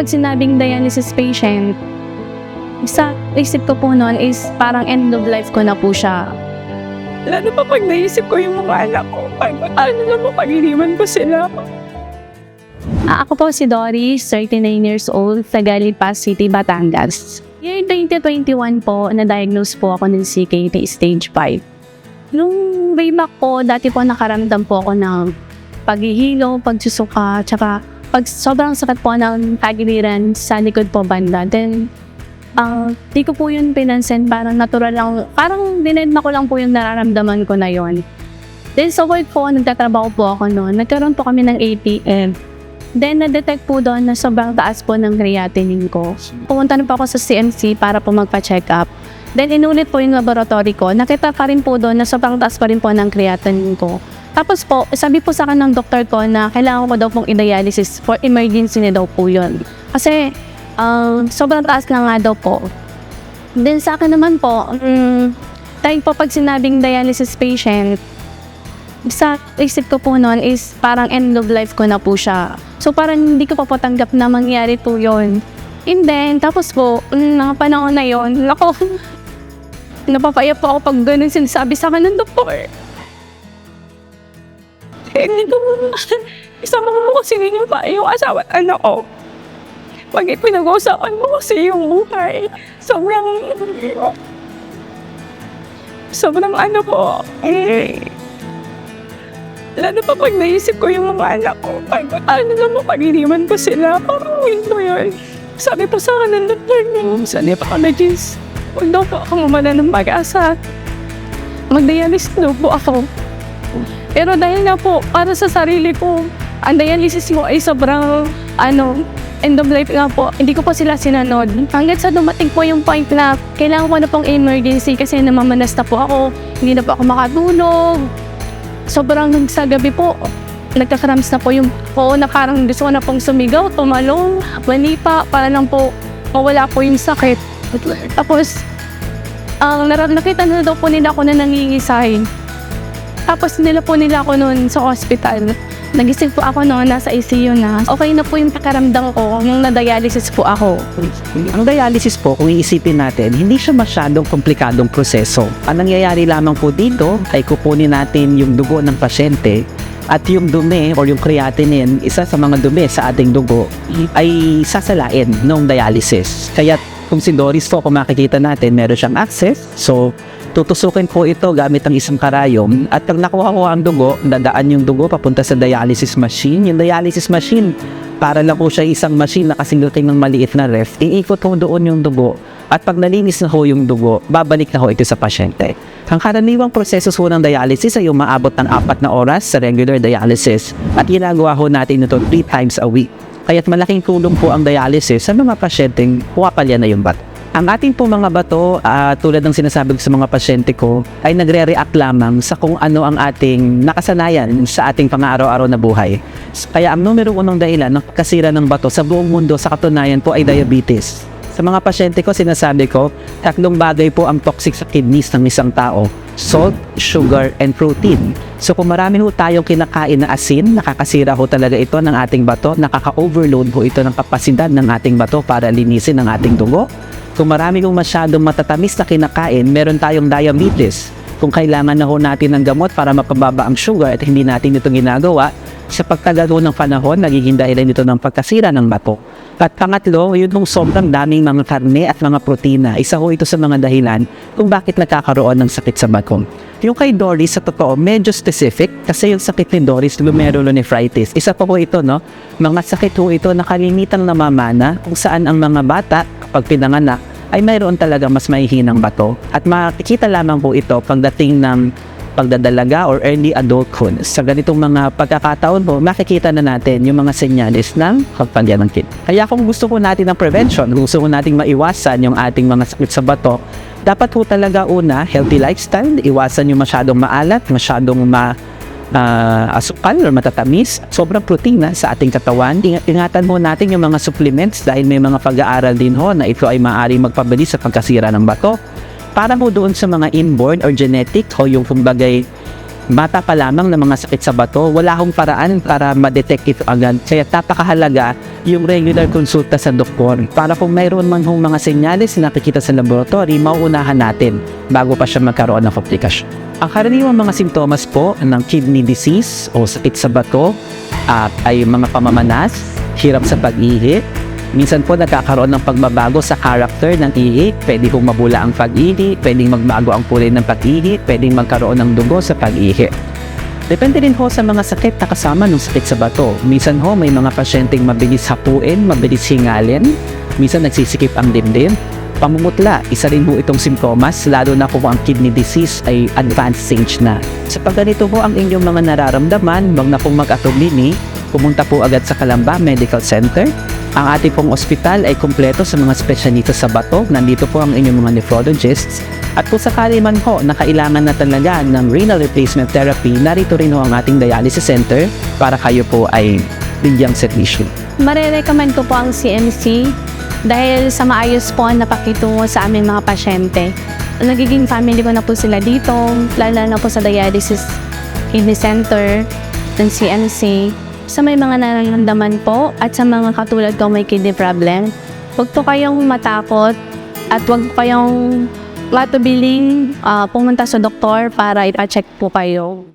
pag sinabing dialysis patient, sa isip ko po noon is parang end of life ko na po siya. Lalo pa pag naisip ko yung mga anak ko, paano naman pag-iniwan ko sila? Ako po si Doris, 39 years old, taga Lipa City, Batangas. Year 2021 po, na-diagnose po ako ng CKD stage 5. Nung way back po, dati po nakaramdam po ako ng paghihilo, pagsusuka, tsaka pag sobrang sakit po ng tagiliran sa likod po banda. Then, di ko po yun pinansin, parang natural lang, parang dinedma ko lang po yung nararamdaman ko na yon. Then sa work po, nagtatrabaho po ako noon, nagkaroon po kami ng ATM. Then na-detect po doon na sobrang taas po ng creatinine ko. Pumunta na po ako sa CMC para po magpa-check up. Then inulit po yung laboratory ko, nakita pa rin po doon na sobrang taas pa rin po ng creatinine ko. Tapos po, sabi po sa akin ng doktor ko na kailangan ko daw pong i-dialysis for emergency na daw po yun. Kasi sobrang taas na nga daw po. Then sa akin naman po, dahil po pag sinabing dialysis patient, sa isip ko po noon is parang end of life ko na po siya. So parang hindi ko pa po tanggap na mangyari po yun. And then, tapos po, mga panahon na yun, ako, napapaya po ako pag ganun sinasabi sa akin ng doktor. Hindi ko, isama mo kasi ninyo pa yung asawa at anak ko. Pag pinag-uusapan mo kasi yung buhay, sobrang ano po, lalo pa pag naisip ko yung mga anak ko, paano naman pag-iniwan ko sila, parang window yun. Sabi po sa akin ng doktor niyo, sa nephrologist, huwag daw po ako mamala ng mag-asa. Mag-dialysis daw po ako. Pero dahil na po, para sa sarili ko, ang dialysis mo ay sobrang, end of life nga po, hindi ko po sila sinanod. Hanggang sa dumating po yung point na kailangan ko na pong emergency kasi namamanas na po ako, hindi na po ako makatulog. Sobrang sa gabi po, nagkakrams na po yung po na parang gusto ko na pong sumigaw, tumalong, manipa, para lang po mawala po yung sakit. Tapos, nakita na daw po nila ako na nangingisay. Tapos nila po nila ako noon sa hospital. Nagising po ako noon, nasa ICU na. Okay na po yung pakaramdam ko nung na-dialysis po ako. Ang dialysis po, kung iisipin natin, hindi siya masyadong komplikadong proseso. Ang nangyayari lamang po dito ay kukunin natin yung dugo ng pasyente at yung dumi or yung creatinine, isa sa mga dumi sa ating dugo, ay sasalain ng dialysis. Kaya kung si Doris po, kung makikita natin, meron siyang access. So, tutusukin po ito gamit ang isang karayom at pag nakuha ko ang dugo, dadaan yung dugo papunta sa dialysis machine. Yung dialysis machine, para lang po siya isang machine na kasing ng maliit na ref. Iikot ho doon yung dugo at pag nalinis na ho yung dugo, babalik na ho ito sa pasyente. Ang karaniwang proseso ho ng dialysis ay umaabot ng 4 na oras sa regular dialysis at ginagawa ho natin ito 3 times a week. Kaya't malaking tulong po ang dialysis sa mga pasyenteng pumapalya na yung bato. Ang ating po mga bato, tulad ng sinasabi ko sa mga pasyente ko, ay nagre-react lamang sa kung ano ang ating nakasanayan sa ating pang-araw-araw na buhay. Kaya ang numero 1 dahilan ng pagkasira ng bato sa buong mundo sa katunayan po ay diabetes. Sa mga pasyente ko, sinasabi ko, 3 bagay po ang toxic sa kidneys ng isang tao: salt, sugar, and protein. So kung marami ho tayong kinakain na asin, nakakasira ho talaga ito ng ating bato, nakaka-overload ho ito ng kapasidad ng ating bato para linisin ang ating dugo. Kung marami kong masyadong matatamis na kinakain, meron tayong diabetes. Kung kailangan na ho natin ng gamot para mapababa ang sugar at hindi natin ito ginagawa, sa pagtagal ho ng panahon, nagiging dahilan ito ng pagkasira ng bato. At pangatlo, yun yung sobrang daming mga karne at mga protina. Isa ho ito sa mga dahilan kung bakit nagkakaroon ng sakit sa bato. Yung kay Doris, sa totoo, medyo specific kasi yung sakit ni Doris, glomerulonephritis. Isa pa po ito, no? Mga sakit ho ito na kalimitang namamana kung saan ang mga bata, kapag pinanganak, ay mayroon talaga mas mahihinang bato. At makikita lamang po ito pagdating ng pagdadalaga or early adulthood. Sa ganitong mga pagkakataon po, makikita na natin yung mga senyales ng pagpalya ng kidney. Kaya kung gusto po natin ng prevention, gusto po natin maiwasan yung ating mga sakit sa bato, dapat po talaga una, healthy lifestyle, iwasan yung masyadong maalat, masyadong asukal or matatamis, sobrang protina sa ating katawan. Ingatan mo natin yung mga supplements dahil may mga pag-aaral din ho na ito ay maaaring magpabilis sa pagkasira ng bato. Para po doon sa mga inborn or genetic o yung kumbagay bata pa lamang ng mga sakit sa bato, wala akong paraan para ma-detect ito agad. Kaya napakahalaga yung regular konsulta sa doktor para kung mayroon man hong mga senyales na nakikita sa laboratory, mauunahan natin bago pa siya magkaroon ng komplikasyon. Ang karaniwang mga simptomas po ng kidney disease o sakit sa bato ay mga pamamanas, hirap sa pag-ihi. Minsan po nagkakaroon ng pagbabago sa character ng ihi. Pwede hong mabula ang pag-ihi, pwedeng magbago ang kulay ng pag-ihi, pwedeng magkaroon ng dugo sa pag-ihi. Depende rin ho sa mga sakit na kasama ng sakit sa bato. Minsan ho may mga pasyenteng mabilis hapuin, mabilis hingalin, minsan nagsisikip ang dibdib. Pamumutla, isa rin ho itong simptomas, lalo na kung ang kidney disease ay advanced stage na. Sa pagganito ho ang inyong mga nararamdaman, wag na pong mag-atubili, pumunta po agad sa Calamba Medical Center. Ang ating pong ospital ay kumpleto sa mga espesyalista sa bato. Nandito po ang inyong mga nephrologists. At kung sakali man ho na kailangan na talaga ng renal replacement therapy, narito rin ho ang ating dialysis center para kayo po ay bigyang serbisyo. Marerecommend ko po ang CMC dahil sa maayos po na pakitungo sa aming mga pasyente. Nagiging family ko na po sila dito, lalo na po sa dialysis kidney center ng CMC. Sa may mga nararamdaman po at sa mga katulad ko may kidney problem, huwag po kayong matakot at huwag po kayong matubiling pumunta sa doktor para ipa-check po kayo.